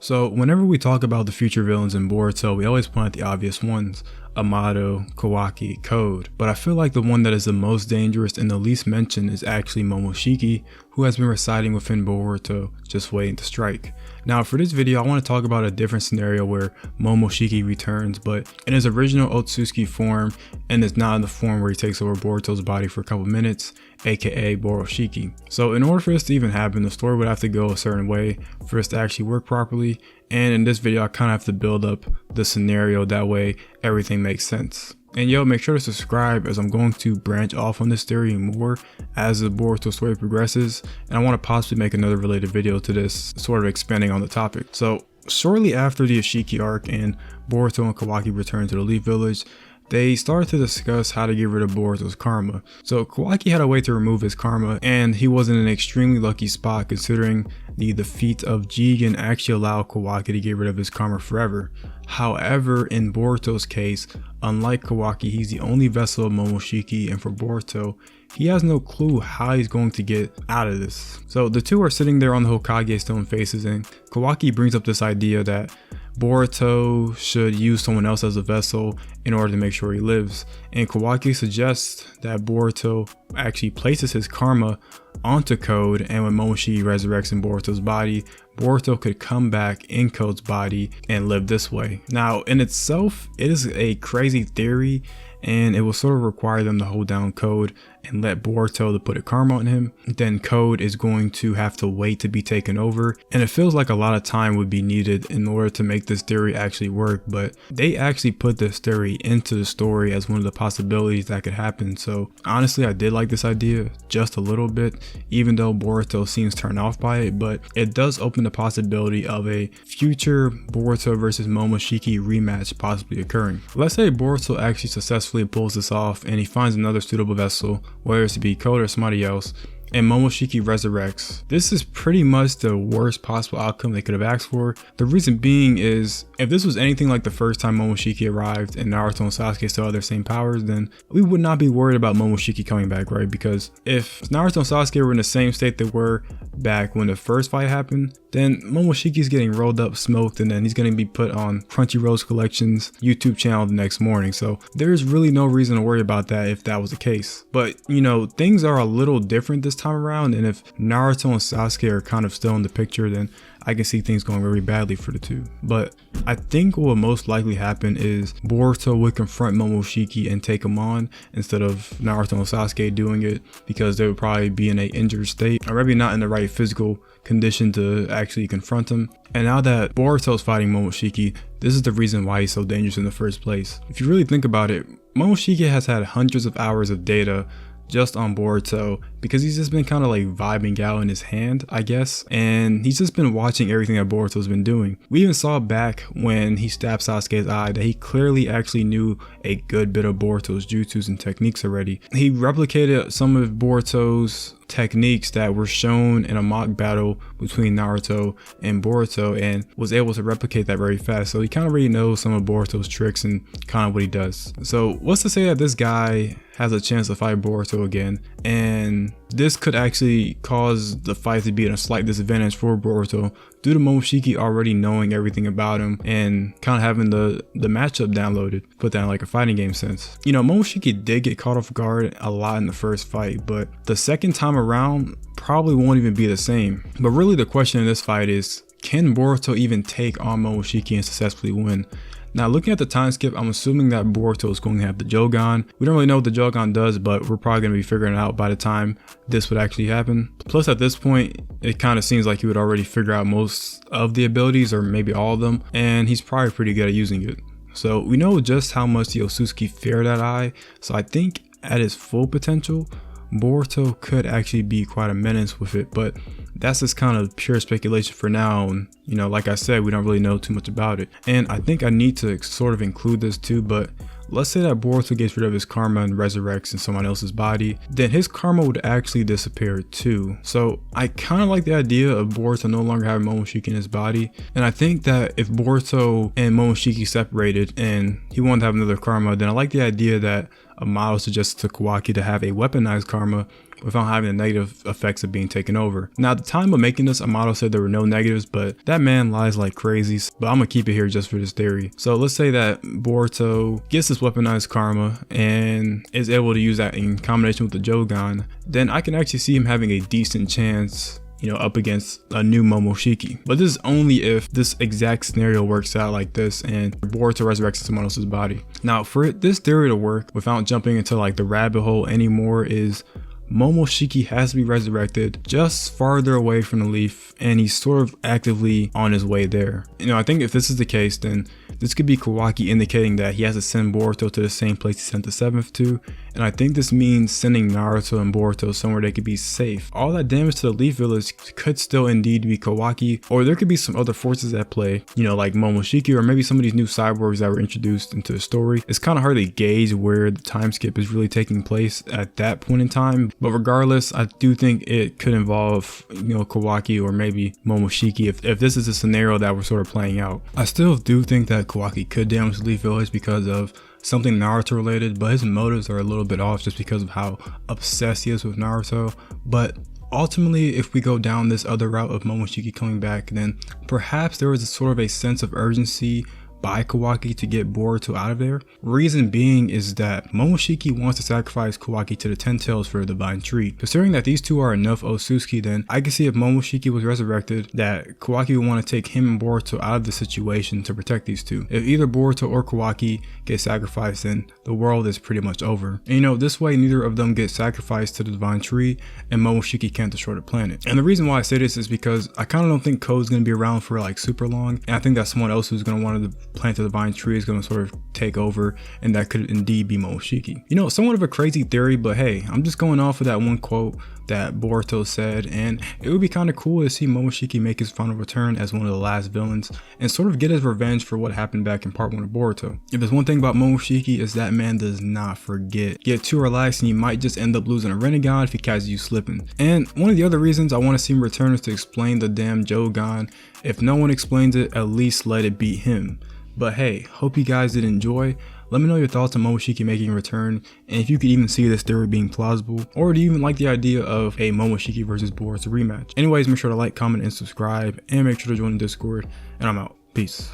So whenever we talk about the future villains in Boruto, we always point at the obvious ones: Amato, Kawaki, Code. But I feel like the one that is the most dangerous and the least mentioned is actually Momoshiki, who has been residing within Boruto, just waiting to strike. Now for this video, I want to talk about a different scenario where Momoshiki returns, but in his original Otsutsuki form, and it's not in the form where he takes over Boruto's body for a couple minutes, aka Borushiki. So in order for this to even happen, the story would have to go a certain way for this to actually work properly, and in this video I kind of have to build up the scenario, that way everything makes sense. And yo, make sure to subscribe, as I'm going to branch off on this theory more as the Boruto story progresses, and I want to possibly make another related video to this, sort of expanding on the topic. So shortly after the Isshiki arc and Boruto and Kawaki return to the Leaf Village, they started to discuss how to get rid of Boruto's karma. So Kawaki had a way to remove his karma, and he was in an extremely lucky spot considering the defeat of Jigen actually allowed Kawaki to get rid of his karma forever. However, in Boruto's case, unlike Kawaki, he's the only vessel of Momoshiki, and for Boruto, he has no clue how he's going to get out of this. So the two are sitting there on the Hokage stone faces, and Kawaki brings up this idea that Boruto should use someone else as a vessel in order to make sure he lives, and Kawaki suggests that Boruto actually places his karma onto Code, and when Momoshiki resurrects in Boruto's body, Boruto could come back in Code's body and live this way. Now in itself, it is a crazy theory, and it will sort of require them to hold down Code and let Boruto to put a karma on him. Then Code is going to have to wait to be taken over, and it feels like a lot of time would be needed in order to make this theory actually work, but they actually put this theory into the story as one of the possibilities that could happen. So honestly, I did like this idea just a little bit, even though Boruto seems turned off by it, but it does open the possibility of a future Boruto versus Momoshiki rematch possibly occurring. Let's say Boruto actually successfully pulls this off and he finds another suitable vessel, whether it's to be Code or somebody else, and Momoshiki resurrects. This is pretty much the worst possible outcome they could have asked for. The reason being is, if this was anything like the first time Momoshiki arrived and Naruto and Sasuke still had their same powers, then we would not be worried about Momoshiki coming back, right? Because if Naruto and Sasuke were in the same state they were back when the first fight happened, then Momoshiki's getting rolled up, smoked, and then he's going to be put on Crunchyroll's Collections YouTube channel the next morning. So there's really no reason to worry about that if that was the case. But you know, things are a little different this time around, and if Naruto and Sasuke are kind of still in the picture, then I can see things going very badly for the two. But I think what will most likely happen is Boruto would confront Momoshiki and take him on instead of Naruto and Sasuke doing it, because they would probably be in an injured state, or maybe not in the right physical condition to actually confront him. And now that Boruto's fighting Momoshiki, this is the reason why he's so dangerous in the first place. If you really think about it, Momoshiki has had hundreds of hours of data just on Boruto, because he's just been kind of like vibing out in his hand, I guess, and he's just been watching everything that Boruto's been doing. We even saw back when he stabbed Sasuke's eye that he clearly actually knew a good bit of Boruto's jutsus and techniques already. He replicated some of Boruto's techniques that were shown in a mock battle between Naruto and Boruto, and was able to replicate that very fast. So he kind of already knows some of Boruto's tricks and kind of what he does. So what's to say that this guy has a chance to fight Boruto again, and this could actually cause the fight to be at a slight disadvantage for Boruto due to Momoshiki already knowing everything about him and kind of having the matchup downloaded, put that in like a fighting game sense. You know, Momoshiki did get caught off guard a lot in the first fight, but the second time around probably won't even be the same. But really the question in this fight is, can Boruto even take on Momoshiki and successfully win? Now looking at the time skip, I'm assuming that Boruto is going to have the Jogan. We don't really know what the Jogan does, but we're probably going to be figuring it out by the time this would actually happen. Plus at this point, it kind of seems like he would already figure out most of the abilities, or maybe all of them, and he's probably pretty good at using it. So we know just how much the Otsutsuki fear that eye, so I think at his full potential, Boruto could actually be quite a menace with it, but that's just kind of pure speculation for now. And you know, like I said, we don't really know too much about it. And I think I need to sort of include this too, but let's say that Boruto gets rid of his karma and resurrects in someone else's body, then his karma would actually disappear too. So I kind of like the idea of Boruto no longer having Momoshiki in his body, and I think that if Boruto and Momoshiki separated and he wanted to have another karma, then I like the idea that Amato suggested to Kawaki to have a weaponized karma without having the negative effects of being taken over. Now, at the time of making this, Amato said there were no negatives, but that man lies like crazy. But I'm gonna keep it here just for this theory. So let's say that Boruto gets this weaponized karma and is able to use that in combination with the Jogan, then I can actually see him having a decent chance, you know, up against a new Momoshiki. But this is only if this exact scenario works out like this and Boruto resurrects someone else's body. Now, for this theory to work without jumping into like the rabbit hole anymore, is Momoshiki has to be resurrected just farther away from the leaf, and he's sort of actively on his way there. You know, I think if this is the case, then this could be Kawaki indicating that he has to send Boruto to the same place he sent the 7th to, and I think this means sending Naruto and Boruto somewhere they could be safe. All that damage to the Leaf Village could still indeed be Kawaki, or there could be some other forces at play, you know, like Momoshiki, or maybe some of these new cyborgs that were introduced into the story. It's kind of hard to gauge where the time skip is really taking place at that point in time, but regardless, I do think it could involve, you know, Kawaki or maybe Momoshiki if this is a scenario that we're sort of playing out. I still do think that Kawaki could damage the Leaf Village because of something Naruto related, but his motives are a little bit off just because of how obsessed he is with Naruto. But ultimately, if we go down this other route of Momoshiki coming back, then perhaps there was a sort of a sense of urgency by Kawaki to get Boruto out of there. Reason being is that Momoshiki wants to sacrifice Kawaki to the 10 Tails for a divine tree. Considering that these two are enough Otsutsuki, then I can see if Momoshiki was resurrected that Kawaki would want to take him and Boruto out of the situation to protect these two. If either Boruto or Kawaki get sacrificed, then the world is pretty much over. And you know, this way neither of them get sacrificed to the divine tree and Momoshiki can't destroy the planet. And the reason why I say this is because I kind of don't think Code's going to be around for like super long, and I think that someone else who's going to want to plant the divine tree is going to sort of take over, and that could indeed be Momoshiki. You know, somewhat of a crazy theory, but hey, I'm just going off of that one quote that Boruto said, and it would be kind of cool to see Momoshiki make his final return as one of the last villains and sort of get his revenge for what happened back in part 1 of Boruto. If there's one thing about Momoshiki, is that man does not forget. Get too relaxed and you might just end up losing a Renegade if he catches you slipping. And one of the other reasons I want to see him return is to explain the damn Jogan. If no one explains it, at least let it beat him. But hey, hope you guys did enjoy. Let me know your thoughts on Momoshiki making a return, and if you could even see this theory being plausible, or do you even like the idea of a Momoshiki versus Boruto rematch? Anyways, make sure to like, comment, and subscribe, and make sure to join the Discord, and I'm out. Peace.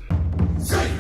Say.